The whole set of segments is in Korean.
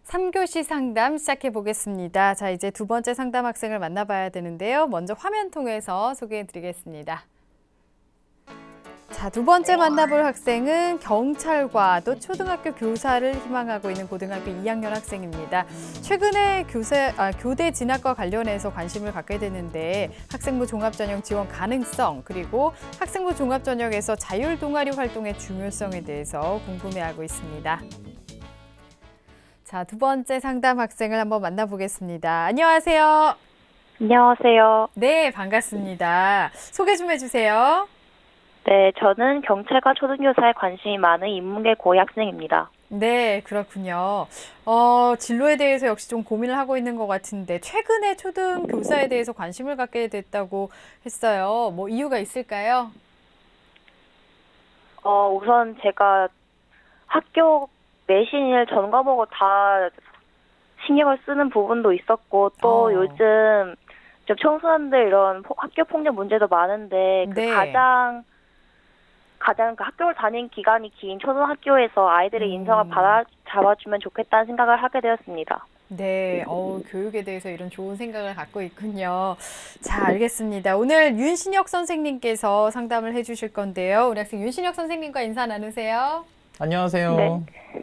3교시 상담 시작해 보겠습니다. 자, 이제 두 번째 상담 학생을 만나봐야 되는데요. 먼저 화면 통해서 소개해 드리겠습니다. 자, 두 번째 만나볼 학생은 경찰과 또 초등학교 교사를 희망하고 있는 고등학교 2학년 학생입니다. 최근에 교대 진학과 관련해서 관심을 갖게 됐는데 학생부 종합전형 지원 가능성 그리고 학생부 종합전형에서 자율 동아리 활동의 중요성에 대해서 궁금해하고 있습니다. 자, 두 번째 상담 학생을 한번 만나보겠습니다. 안녕하세요. 안녕하세요. 네, 반갑습니다. 소개 좀 해주세요. 네, 저는 경찰과 초등교사에 관심이 많은 인문계 고2 학생입니다. 네, 그렇군요. 진로에 대해서 역시 좀 고민을 하고 있는 것 같은데 최근에 초등교사에 대해서 관심을 갖게 됐다고 했어요. 뭐 이유가 있을까요? 우선 제가 학교 내신일 전 과목을 다 신경을 쓰는 부분도 있었고 또 요즘 좀 청소년들 이런 학교 폭력 문제도 많은데 네. 가장 그 학교를 다닌 기간이 긴 초등학교에서 아이들의 인성을 잡아주면 좋겠다는 생각을 하게 되었습니다. 네, 교육에 대해서 이런 좋은 생각을 갖고 있군요. 자, 알겠습니다. 오늘 윤신혁 선생님께서 상담을 해주실 건데요. 우리 학생 윤신혁 선생님과 인사 나누세요. 안녕하세요.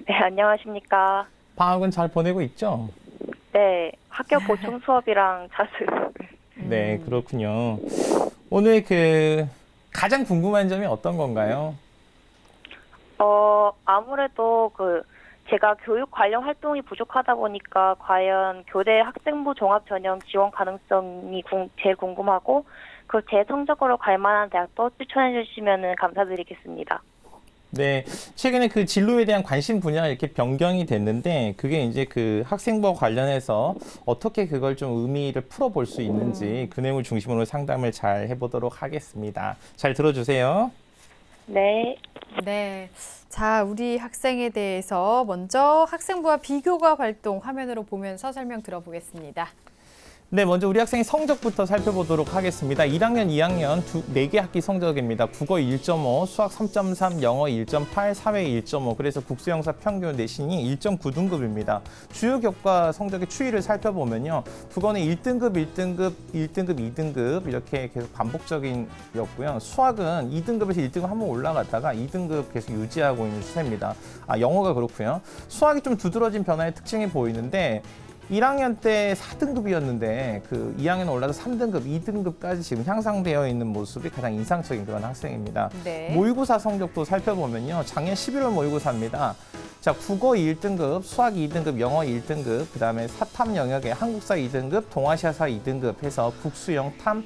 네, 안녕하십니까. 방학은 잘 보내고 있죠? 네, 학교 보충 수업이랑 자습. 네, 그렇군요. 오늘 가장 궁금한 점이 어떤 건가요? 아무래도 제가 교육 관련 활동이 부족하다 보니까 과연 교대 학생부 종합 전형 지원 가능성이 제일 궁금하고 제 성적으로 갈 만한 대학도 추천해 주시면 감사드리겠습니다. 네, 최근에 진로에 대한 관심 분야가 이렇게 변경이 됐는데 그게 이제 학생부와 관련해서 어떻게 그걸 좀 의미를 풀어볼 수 있는지 그 내용을 중심으로 상담을 잘 해보도록 하겠습니다. 잘 들어주세요. 네. 네. 자, 우리 학생에 대해서 먼저 학생부와 비교과 활동 화면으로 보면서 설명 들어보겠습니다. 네, 먼저 우리 학생의 성적부터 살펴보도록 하겠습니다. 1학년, 2학년 4개 학기 성적입니다. 국어 1.5, 수학 3.3, 영어 1.8, 사회 1.5, 그래서 국수영사 평균 내신이 1.9등급입니다. 주요 교과 성적의 추이를 살펴보면요. 국어는 1등급, 1등급, 1등급, 2등급 이렇게 계속 반복적인이었고요. 수학은 2등급에서 1등급 한번 올라갔다가 2등급 계속 유지하고 있는 추세입니다. 영어가 그렇고요. 수학이 좀 두드러진 변화의 특징이 보이는데 1학년 때 4등급이었는데 2학년 올라서 3등급, 2등급까지 지금 향상되어 있는 모습이 가장 인상적인 그런 학생입니다. 네. 모의고사 성적도 살펴보면요. 작년 11월 모의고사입니다. 자, 국어 1등급, 수학 2등급, 영어 1등급, 그다음에 사탐 영역에 한국사 2등급, 동아시아사 2등급 해서 국수영 탐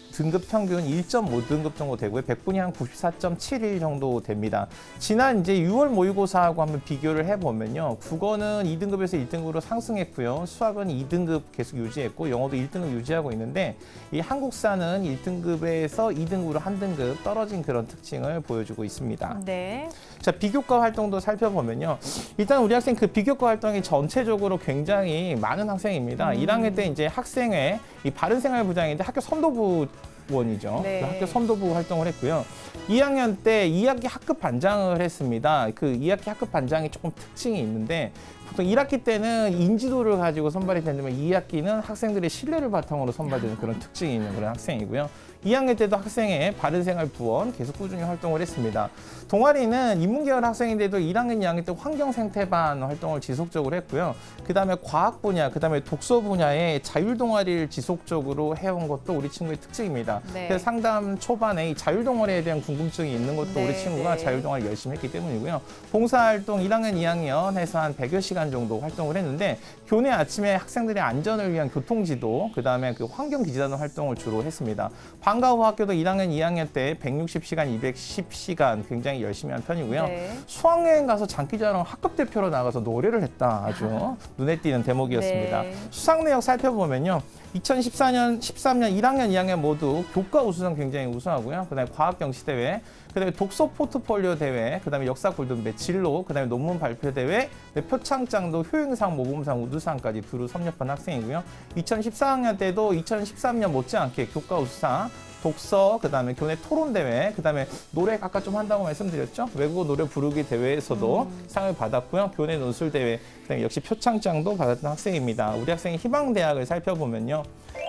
등급 평균 1.5등급 정도 되고요. 100분이 한 94.71 정도 됩니다. 지난 이제 6월 모의고사하고 한번 비교를 해보면요. 국어는 2등급에서 1등급으로 상승했고요. 수학은 2등급 계속 유지했고 영어도 1등급 유지하고 있는데 이 한국사는 1등급에서 2등급으로 한 등급 떨어진 그런 특징을 보여주고 있습니다. 네. 자, 비교과 활동도 살펴보면요. 일단 우리 학생 비교과 활동이 전체적으로 굉장히 많은 학생입니다. 1학년 때 이제 학생회 이 바른생활부장인데 학교 선도부원이죠. 네. 학교 선도부 활동을 했고요. 2학년 때 2학기 학급 반장을 했습니다. 2학기 학급 반장이 조금 특징이 있는데 보통 1학기 때는 인지도를 가지고 선발이 되는데 2학기는 학생들의 신뢰를 바탕으로 선발되는 그런 특징이 있는 그런 학생이고요. 2학년 때도 학생회 바른생활부원 계속 꾸준히 활동을 했습니다. 동아리는 인문계열 학생인데도 1학년, 2학년 때 환경생태반 활동을 지속적으로 했고요. 그 다음에 과학 분야, 그 다음에 독서 분야에 자율동아리를 지속적으로 해온 것도 우리 친구의 특징입니다. 네. 그래서 상담 초반에 이 자율동아리에 대한 궁금증이 있는 것도 네, 우리 친구가 네. 자율동아리 열심히 했기 때문이고요. 봉사활동 1학년, 2학년 해서 한 100여 시간 정도 활동을 했는데 교내 아침에 학생들의 안전을 위한 교통지도, 그 다음에 환경기지단원 활동을 주로 했습니다. 방과 후 학교도 1학년, 2학년 때 160시간, 210시간 굉장히 열심히 한 편이고요. 네. 수학여행 가서 장기자랑 학급 대표로 나가서 노래를 했다. 아주 눈에 띄는 대목이었습니다. 네. 수상 내역 살펴보면요. 2014년, 13년, 1학년, 2학년 모두 교과 우수상 굉장히 우수하고요. 그다음에 과학 경시 대회, 그다음에 독서 포트폴리오 대회, 그다음에 역사 골든벨 진로, 그다음에 논문 발표 대회, 표창장도 효행상, 모범상, 우수상까지 두루 섭렵한 학생이고요. 2014학년 때도 2013년 못지않게 교과 우수상 독서, 그다음에 교내 토론 대회, 그다음에 노래 아까 좀 한다고 말씀드렸죠. 외국어 노래 부르기 대회에서도 상을 받았고요. 교내 논술 대회, 그다음에 역시 표창장도 받았던 학생입니다. 우리 학생의 희망대학을 살펴보면요.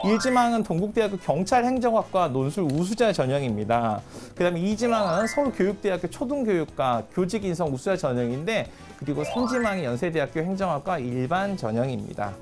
일지망은 동국대학교 경찰행정학과 논술 우수자 전형입니다. 그다음에 이지망은 서울교육대학교 초등교육과 교직인성 우수자 전형인데, 그리고 삼지망이 연세대학교 행정학과 일반 전형입니다.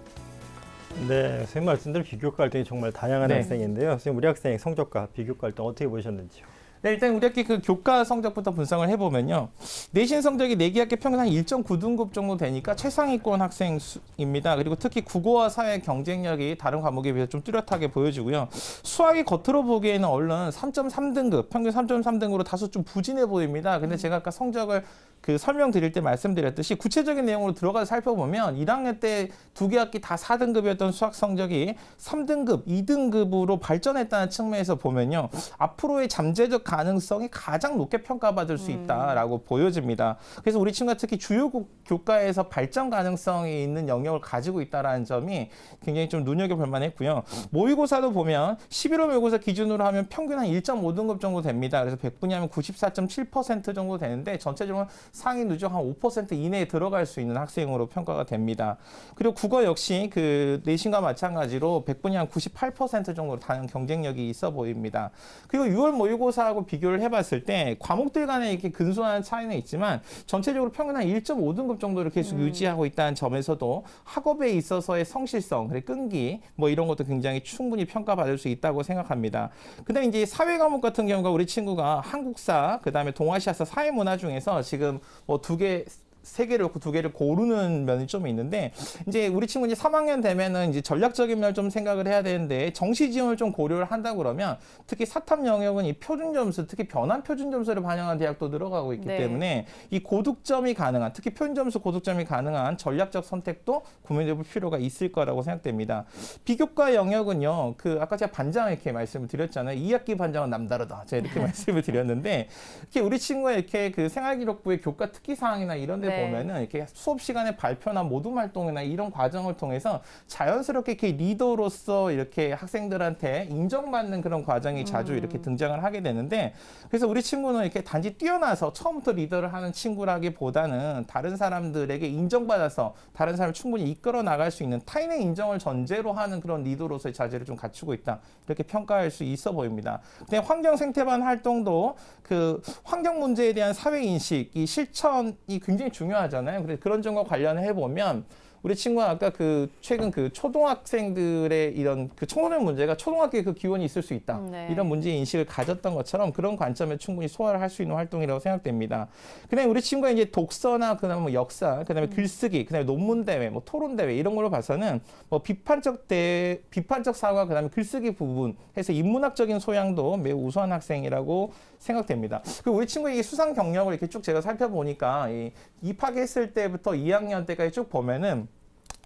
네, 선생님 말씀대로 비교과 활동이 정말 다양한 네. 학생인데요. 선생님, 우리 학생의 성적과 비교과 활동 어떻게 보셨는지요? 네, 일단 우리 학기 그 교과 성적부터 분석을 해보면요. 내신 성적이 4개 학기 평균 한 1.9등급 정도 되니까 최상위권 학생입니다. 그리고 특히 국어와 사회 경쟁력이 다른 과목에 비해서 좀 뚜렷하게 보여지고요. 수학이 겉으로 보기에는 얼른 3.3등급, 평균 3.3등급으로 다소 좀 부진해 보입니다. 근데 제가 아까 성적을 그 설명드릴 때 말씀드렸듯이 구체적인 내용으로 들어가서 살펴보면 1학년 때 2개 학기 다 4등급이었던 수학 성적이 3등급, 2등급으로 발전했다는 측면에서 보면요. 앞으로의 잠재적 가능성이 가장 높게 평가받을 수 있다라고 보여집니다. 그래서 우리 친구가 특히 주요 교과에서 발전 가능성이 있는 영역을 가지고 있다는 점이 굉장히 좀 눈여겨볼 만했고요. 모의고사도 보면 11월 모의고사 기준으로 하면 평균 한 1.5등급 정도 됩니다. 그래서 100분위 하면 94.7% 정도 되는데 전체적으로 상위 누적 한 5% 이내에 들어갈 수 있는 학생으로 평가가 됩니다. 그리고 국어 역시 그 내신과 마찬가지로 100분위 한 98% 정도로 다른 경쟁력이 있어 보입니다. 그리고 6월 모의고사하고 비교를 해봤을 때 과목들 간에 이렇게 근소한 차이는 있지만 전체적으로 평균 한 1.5등급 정도를 계속 유지하고 있다는 점에서도 학업에 있어서의 성실성, 끈기 뭐 이런 것도 굉장히 충분히 평가받을 수 있다고 생각합니다. 그다음에 이제 사회 과목 같은 경우가 우리 친구가 한국사, 그다음에 동아시아사 사회문화 중에서 지금 뭐 3개를 놓고 2개를 고르는 면이 좀 있는데, 이제 우리 친구 이제 3학년 되면은 이제 전략적인 면을 좀 생각을 해야 되는데, 정시 지원을 좀 고려를 한다 그러면 특히 사탐 영역은 이 표준 점수, 특히 변환 표준 점수를 반영한 대학도 들어가고 있기 네. 때문에 이 고득점이 가능한, 특히 표준 점수 고득점이 가능한 전략적 선택도 고민해 볼 필요가 있을 거라고 생각됩니다. 비교과 영역은요, 그 아까 제가 반장 이렇게 말씀을 드렸잖아요. 2학기 반장은 남다르다. 제가 이렇게 말씀을 드렸는데, 이렇게 우리 친구가 이렇게 그 생활기록부의 교과 특기 사항이나 이런 데 보면은 이렇게 수업 시간에 발표나 모둠 활동이나 이런 과정을 통해서 자연스럽게 이렇게 리더로서 이렇게 학생들한테 인정받는 그런 과정이 자주 이렇게 등장을 하게 되는데, 그래서 우리 친구는 이렇게 단지 뛰어나서 처음부터 리더를 하는 친구라기보다는 다른 사람들에게 인정받아서 다른 사람을 충분히 이끌어 나갈 수 있는 타인의 인정을 전제로 하는 그런 리더로서의 자질을 좀 갖추고 있다, 이렇게 평가할 수 있어 보입니다. 근데 환경 생태반 활동도 그 환경 문제에 대한 사회 인식, 이 실천이 굉장히 중요하잖아요. 그래서 그런 점과 관련해 보면 우리 친구가 아까 그 최근 그 초등학생들의 이런 그 청소년 문제가 초등학교에 그 기원이 있을 수 있다. 네. 이런 문제 인식을 가졌던 것처럼 그런 관점에 충분히 소화를 할 수 있는 활동이라고 생각됩니다. 그다음에 우리 친구가 이제 독서나 그다음에 뭐 역사, 그다음에 글쓰기, 그다음에 논문 대회, 뭐 토론 대회 이런 걸로 봐서는 뭐 비판적 사과, 그다음에 글쓰기 부분 해서 인문학적인 소양도 매우 우수한 학생이라고 생각됩니다. 그리고 우리 친구의 이 수상 경력을 이렇게 쭉 제가 살펴보니까 입학했을 때부터 2학년 때까지 쭉 보면은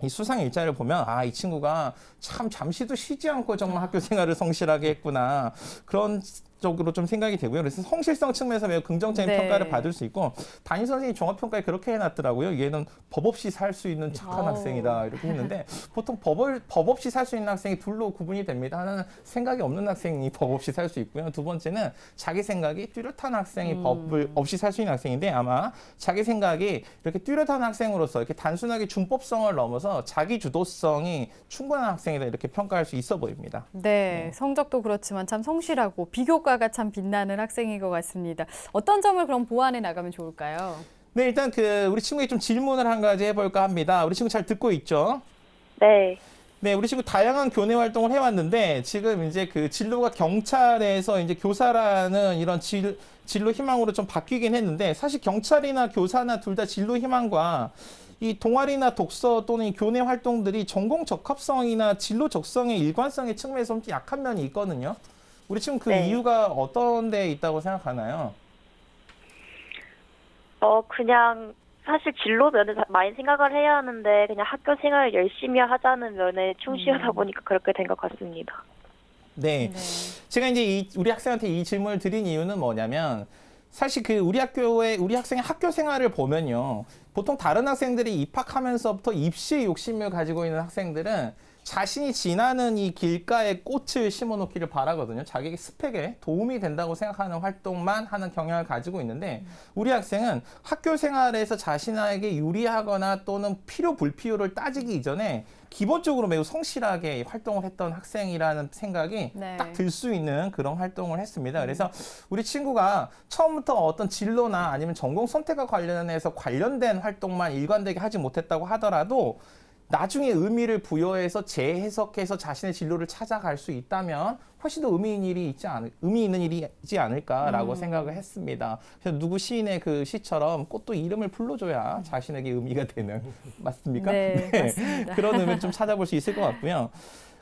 이 수상 일자를 보면 이 친구가 참 잠시도 쉬지 않고 정말 학교 생활을 성실하게 했구나, 그런 쪽으로 좀 생각이 되고요. 그래서 성실성 측면에서 매우 긍정적인 네. 평가를 받을 수 있고, 담임 선생님이 종합평가에 그렇게 해놨더라고요. 얘는 법 없이 살 수 있는 착한 학생이다, 이렇게 했는데 보통 법 없이 살 수 있는 학생이 둘로 구분이 됩니다. 하나는 생각이 없는 학생이 법 없이 살 수 있고요. 두 번째는 자기 생각이 뚜렷한 학생이 법을 없이 살 수 있는 학생인데, 아마 자기 생각이 이렇게 뚜렷한 학생으로서 이렇게 단순하게 준법성을 넘어서 자기 주도성이 충분한 학생이다, 이렇게 평가할 수 있어 보입니다. 네, 성적도 그렇지만 참 성실하고 비교과가 참 빛나는 학생인 것 같습니다. 어떤 점을 그럼 보완해 나가면 좋을까요? 네, 일단 그 우리 친구에게 좀 질문을 한 가지 해볼까 합니다. 우리 친구 잘 듣고 있죠? 네. 네, 우리 친구 다양한 교내 활동을 해왔는데, 지금 이제 그 진로가 경찰에서 이제 교사라는 이런 진로 희망으로 좀 바뀌긴 했는데, 사실 경찰이나 교사나 둘 다 진로 희망과 이 동아리나 독서 또는 이 교내 활동들이 전공 적합성이나 진로 적성의 일관성의 측면에서 좀 약한 면이 있거든요. 우리 친구 그 네. 이유가 어떤 데 있다고 생각하나요? 그냥 사실 진로 면에 많이 생각을 해야 하는데 그냥 학교 생활을 열심히 하자는 면에 충실하다 보니까 그렇게 된 것 같습니다. 네. 제가 이제 우리 학생한테 이 질문을 드린 이유는 뭐냐면, 사실 그 우리 학생의 학교 생활을 보면요, 보통 다른 학생들이 입학하면서부터 입시에 욕심을 가지고 있는 학생들은 자신이 지나는 이 길가에 꽃을 심어놓기를 바라거든요. 자기 스펙에 도움이 된다고 생각하는 활동만 하는 경향을 가지고 있는데 우리 학생은 학교 생활에서 자신에게 유리하거나 또는 필요 불필요를 따지기 이전에 기본적으로 매우 성실하게 활동을 했던 학생이라는 생각이 네. 딱 들 수 있는 그런 활동을 했습니다. 그래서 우리 친구가 처음부터 어떤 진로나 아니면 전공 선택과 관련해서 관련된 활동만 일관되게 하지 못했다고 하더라도 나중에 의미를 부여해서 재해석해서 자신의 진로를 찾아갈 수 있다면 훨씬 더 의미 있는 일이지 않을까라고 생각을 했습니다. 그래서 누구 시인의 그 시처럼 꽃도 이름을 불러줘야 자신에게 의미가 되는 맞습니까? 네, 맞습니다. 그런 의미를 좀 찾아볼 수 있을 것 같고요.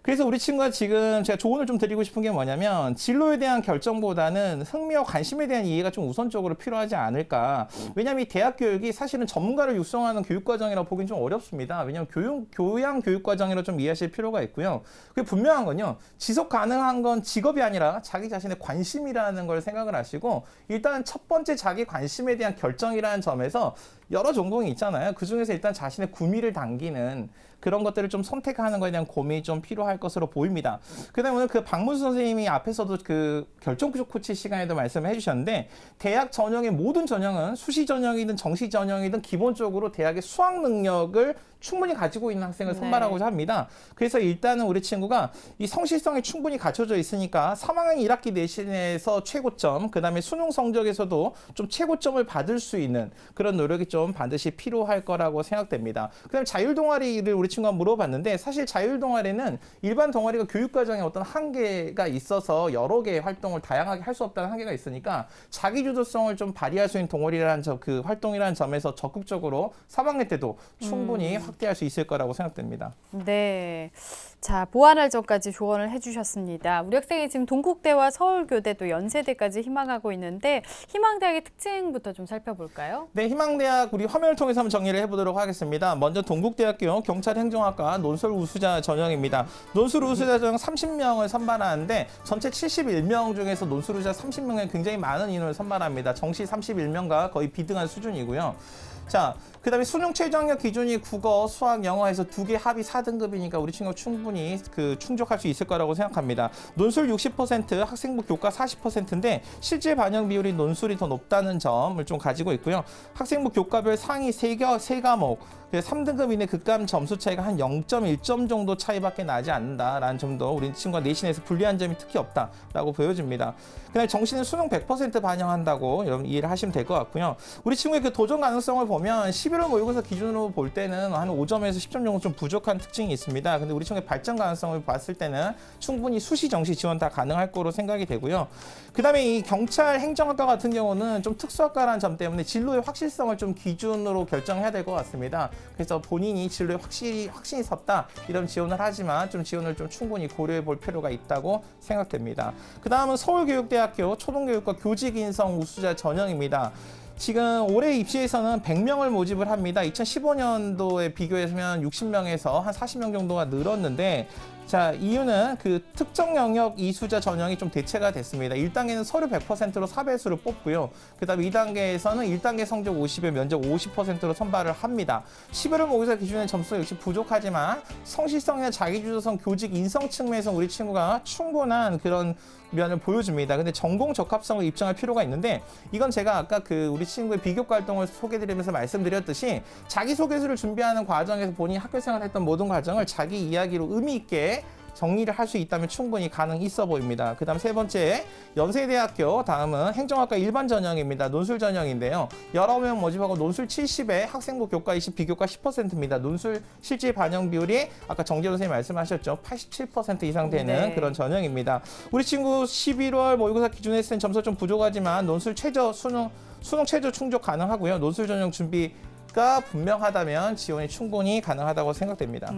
그래서 우리 친구가 지금 제가 조언을 좀 드리고 싶은 게 뭐냐면 진로에 대한 결정보다는 흥미와 관심에 대한 이해가 좀 우선적으로 필요하지 않을까. 왜냐하면 이 대학 교육이 사실은 전문가를 육성하는 교육과정이라고 보기는 좀 어렵습니다. 왜냐하면 교양 교육과정이라 좀 이해하실 필요가 있고요. 그게 분명한 건요. 지속 가능한 건 직업이 아니라 자기 자신의 관심이라는 걸 생각을 하시고 일단 첫 번째 자기 관심에 대한 결정이라는 점에서 여러 전공이 있잖아요. 그중에서 일단 자신의 구미를 당기는 그런 것들을 좀 선택하는 것에 대한 고민이 좀 필요할 것으로 보입니다. 그다음에 오늘 그 박문수 선생님이 앞에서도 그 결정구조 코치 시간에도 말씀을 해주셨는데 대학 전형의 모든 전형은 수시 전형이든 정시 전형이든 기본적으로 대학의 수학 능력을 충분히 가지고 있는 학생을 선발하고자 합니다. 그래서 일단은 우리 친구가 이 성실성이 충분히 갖춰져 있으니까 3학년 1학기 내신에서 최고점, 그 다음에 수능 성적에서도 좀 최고점을 받을 수 있는 그런 노력이 좀 반드시 필요할 거라고 생각됩니다. 그 다음에 자율동아리를 우리 친구가 물어봤는데 사실 자율동아리는 일반 동아리가 교육과정에 어떤 한계가 있어서 여러 개의 활동을 다양하게 할 수 없다는 한계가 있으니까 자기주도성을 좀 발휘할 수 있는 동아리라는 그 활동이라는 점에서 적극적으로 3학년 때도 충분히 확대할 수 있을 거라고 생각됩니다. 네. 자, 보완활전까지 조언을 해주셨습니다. 우리 학생이 지금 동국대와 서울교대 또 연세대까지 희망하고 있는데 희망대학의 특징부터 좀 살펴볼까요? 네, 희망대학 우리 화면을 통해서 한번 정리를 해보도록 하겠습니다. 먼저 동국대학교 경찰행정학과 논술 우수자 전형입니다. 논술 우수자 전형 30명을 선발하는데 전체 71명 중에서 논술 우수자 30명에 굉장히 많은 인원을 선발합니다. 정시 31명과 거의 비등한 수준이고요. 자, 그 다음에 수능 최저학력 기준이 국어, 수학, 영어에서 두 개 합이 4등급이니까 우리 친구가 충분히 충족할 수 있을 거라고 생각합니다. 논술 60%, 학생부 교과 40%인데 실제 반영 비율이 논술이 더 높다는 점을 좀 가지고 있고요. 학생부 교과별 상위 3과목, 3등급 이내 극감 점수 차이가 한 0.1점 정도 차이밖에 나지 않는다라는 점도 우리 친구가 내신에서 불리한 점이 특히 없다라고 보여집니다. 그다음에 정시는 수능 100% 반영한다고 여러분 이해를 하시면 될 것 같고요. 우리 친구의 그 도전 가능성을 보면 11월 모의고사 기준으로 볼 때는 한 5점에서 10점 정도 좀 부족한 특징이 있습니다. 근데 우리 친구의 발전 가능성을 봤을 때는 충분히 수시, 정시 지원 다 가능할 거로 생각이 되고요. 그다음에 이 경찰 행정학과 같은 경우는 좀 특수학과라는 점 때문에 진로의 확실성을 좀 기준으로 결정해야 될 것 같습니다. 그래서 본인이 진로에 확신이 섰다 이런 지원을 하지만 좀 지원을 좀 충분히 고려해 볼 필요가 있다고 생각됩니다. 그 다음은 서울교육대학교 초등교육과 교직인성 우수자 전형입니다. 지금 올해 입시에서는 100명을 모집을 합니다. 2015년도에 비교해서면 60명에서 한 40명 정도가 늘었는데 자, 이유는 그 특정 영역 이수자 전형이 좀 대체가 됐습니다. 1단계는 서류 100%로 4배수를 뽑고요. 그 다음에 2단계에서는 1단계 성적 50에 면접 50%로 선발을 합니다. 11월 모의고사 기준의 점수가 역시 부족하지만 성실성이나 자기주도성, 교직 인성 측면에서 우리 친구가 충분한 그런 면을 보여줍니다. 근데 전공 적합성을 입증할 필요가 있는데 이건 제가 아까 그 우리 친구의 비교과 활동을 소개드리면서 말씀드렸듯이 자기소개서를 준비하는 과정에서 본인이 학교생활 했던 모든 과정을 자기 이야기로 의미 있게 정리를 할 수 있다면 충분히 가능 있어 보입니다. 그 다음 세 번째 연세대학교 다음은 행정학과 일반 전형입니다. 논술 전형인데요. 여러 명 모집하고 논술 70에 학생부 교과 20, 비교과 10%입니다. 논술 실질 반영 비율이 아까 정재호 선생님 말씀하셨죠. 87% 이상 되는 네. 그런 전형입니다. 우리 친구 11월 모의고사 기준에 쓴 점수가 좀 부족하지만 논술 최저 수능 최저 충족 가능하고요. 논술 전형 준비가 분명하다면 지원이 충분히 가능하다고 생각됩니다.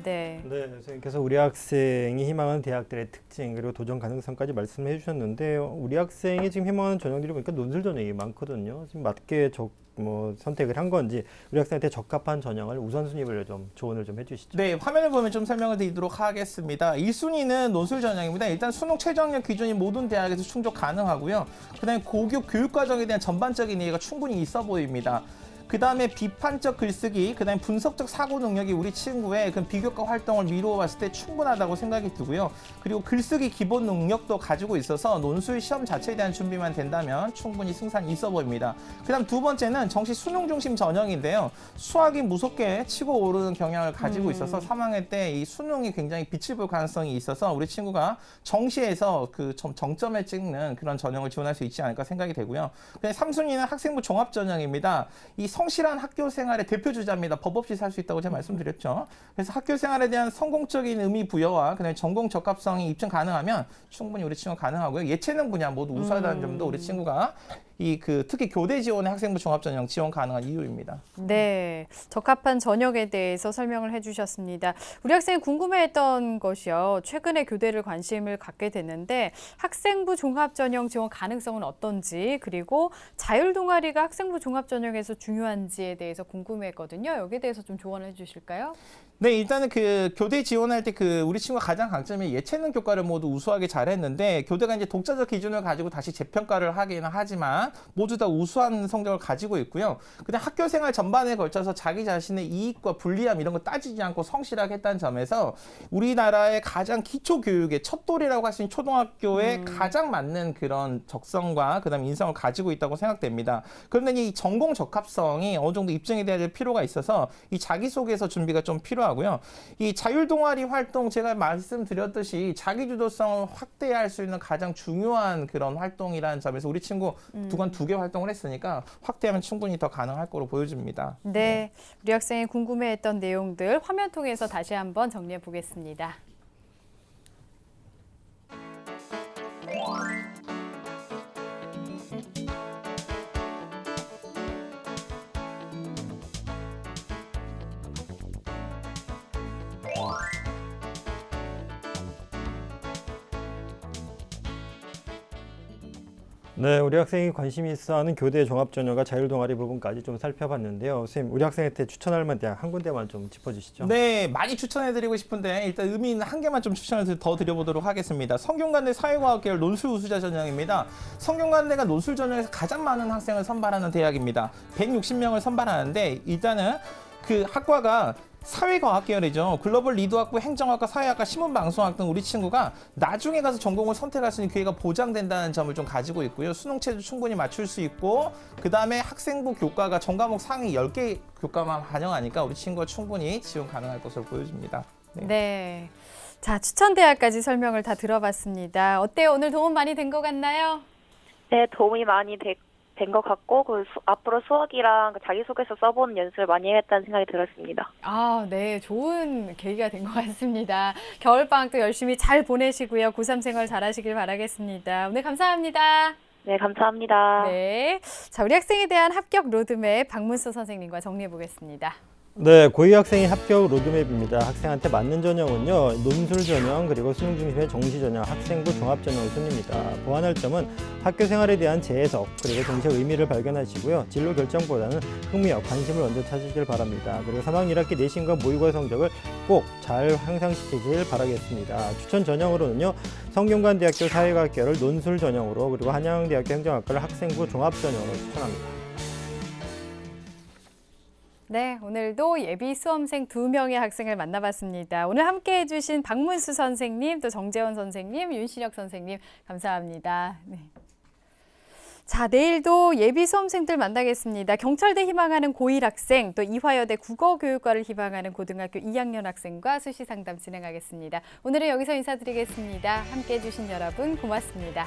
네. 네, 선생님께서 우리 학생이 희망하는 대학들의 특징 그리고 도전 가능성까지 말씀해 주셨는데 우리 학생이 지금 희망하는 전형들이 보니까 논술 전형이 많거든요. 지금 맞게 선택을 한 건지 우리 학생한테 적합한 전형을 우선순위를 좀 조언을 좀 해주시죠. 네, 화면을 보면 좀 설명을 드리도록 하겠습니다. 1순위는 논술 전형입니다. 일단 수능 최저학력 기준이 모든 대학에서 충족 가능하고요. 그 다음에 고교 교육과정에 대한 전반적인 이해가 충분히 있어 보입니다. 그다음에 비판적 글쓰기, 그다음에 분석적 사고 능력이 우리 친구의 그 비교과 활동을 미루어 봤을 때 충분하다고 생각이 들고요. 그리고 글쓰기 기본 능력도 가지고 있어서 논술 시험 자체에 대한 준비만 된다면 충분히 승산이 있어 보입니다. 그다음 두 번째는 정시 수능 중심 전형인데요. 수학이 무섭게 치고 오르는 경향을 가지고 있어서 3학년 때 이 수능이 굉장히 빛을 볼 가능성이 있어서 우리 친구가 정시에서 그 정점을 찍는 그런 전형을 지원할 수 있지 않을까 생각이 되고요. 3순위는 학생부 종합 전형입니다. 이 성실한 학교 생활의 대표 주자입니다. 법 없이 살 수 있다고 제가 말씀드렸죠. 그래서 학교 생활에 대한 성공적인 의미 부여와 그다음에 전공 적합성이 입증 가능하면 충분히 우리 친구 가능하고요. 예체능 분야 모두 우수하다는 점도 우리 친구가 특히 교대 지원의 학생부 종합 전형 지원 가능한 이유입니다. 네, 적합한 전형에 대해서 설명을 해주셨습니다. 우리 학생이 궁금해했던 것이요. 최근에 교대를 관심을 갖게 됐는데 학생부 종합 전형 지원 가능성은 어떤지, 그리고 자율 동아리가 학생부 종합 전형에서 중요한지에 대해서 궁금했거든요. 여기에 대해서 좀 조언해 주실까요? 네, 일단은 그 교대 지원할 때 우리 친구가 가장 강점이 예체능 교과를 모두 우수하게 잘했는데 교대가 이제 독자적 기준을 가지고 다시 재평가를 하기는 하지만 모두 다 우수한 성적을 가지고 있고요. 그다음 학교 생활 전반에 걸쳐서 자기 자신의 이익과 불리함 이런 거 따지지 않고 성실하게 했다는 점에서 우리나라의 가장 기초 교육의 첫돌이라고 할 수 있는 초등학교에 가장 맞는 그런 적성과 그다음 인성을 가지고 있다고 생각됩니다. 그런데 이 전공 적합성이 어느 정도 입증이 돼야 될 필요가 있어서 이 자기소개서 준비가 좀 필요하고요. 이 자율 동아리 활동 제가 말씀드렸듯이 자기 주도성을 확대할 수 있는 가장 중요한 그런 활동이라는 점에서 우리 친구 두 개 활동을 했으니까 확대하면 충분히 더 가능할 거로 보여집니다. 네, 우리 학생이 궁금해했던 내용들 화면 통해서 다시 한번 정리해 보겠습니다. 네, 우리 학생이 관심이 있어하는 교대 종합 전형과 자율 동아리 부분까지 좀 살펴봤는데요. 선생님, 우리 학생한테 추천할 만한 대학 한 군데만 좀 짚어주시죠. 네, 많이 추천해드리고 싶은데 일단 의미 있는 한 개만 좀 추천을 더 드려보도록 하겠습니다. 성균관대 사회과학 계열 논술 우수자 전형입니다. 성균관대가 논술 전형에서 가장 많은 학생을 선발하는 대학입니다. 160명을 선발하는데 일단은 그 학과가 사회과학 계열이죠. 글로벌 리더학부, 행정학과, 사회학과, 신문방송학 등 우리 친구가 나중에 가서 전공을 선택할 수 있는 기회가 보장된다는 점을 좀 가지고 있고요. 수능체도 충분히 맞출 수 있고 그 다음에 학생부 교과가 전과목 상위 10개 교과만 반영하니까 우리 친구가 충분히 지원 가능할 것으로 보여집니다. 네. 네. 자, 추천 대학까지 설명을 다 들어봤습니다. 어때요? 오늘 도움 많이 된 것 같나요? 네, 도움이 많이 된 것 같고 앞으로 수학이랑 자기소개서 써보는 연습을 많이 해야겠다는 생각이 들었습니다. 아, 네. 좋은 계기가 된 것 같습니다. 겨울방학도 열심히 잘 보내시고요. 고3 생활 잘하시길 바라겠습니다. 오늘 감사합니다. 네, 감사합니다. 네. 자, 우리 학생에 대한 합격 로드맵 박문수 선생님과 정리해 보겠습니다. 네, 고2 학생의 합격 로드맵입니다. 학생한테 맞는 전형은요, 논술 전형, 그리고 수능 중심의 정시 전형, 학생부 종합 전형 순입니다. 보완할 점은 학교 생활에 대한 재해석, 그리고 동시에 의미를 발견하시고요. 진로 결정보다는 흥미와 관심을 먼저 찾으시길 바랍니다. 그리고 3학년 1학기 내신과 모의고사 성적을 꼭 잘 향상시키길 바라겠습니다. 추천 전형으로는요, 성균관대학교 사회과학 계열을 논술 전형으로, 그리고 한양대학교 행정학과를 학생부 종합 전형으로 추천합니다. 네, 오늘도 예비 수험생 2명의 학생을 만나봤습니다. 오늘 함께해 주신 박문수 선생님, 또 정재원 선생님, 윤신혁 선생님 감사합니다. 네. 자, 내일도 예비 수험생들 만나겠습니다. 경찰대 희망하는 고1 학생, 또 이화여대 국어교육과를 희망하는 고등학교 2학년 학생과 수시상담 진행하겠습니다. 오늘은 여기서 인사드리겠습니다. 함께해 주신 여러분 고맙습니다.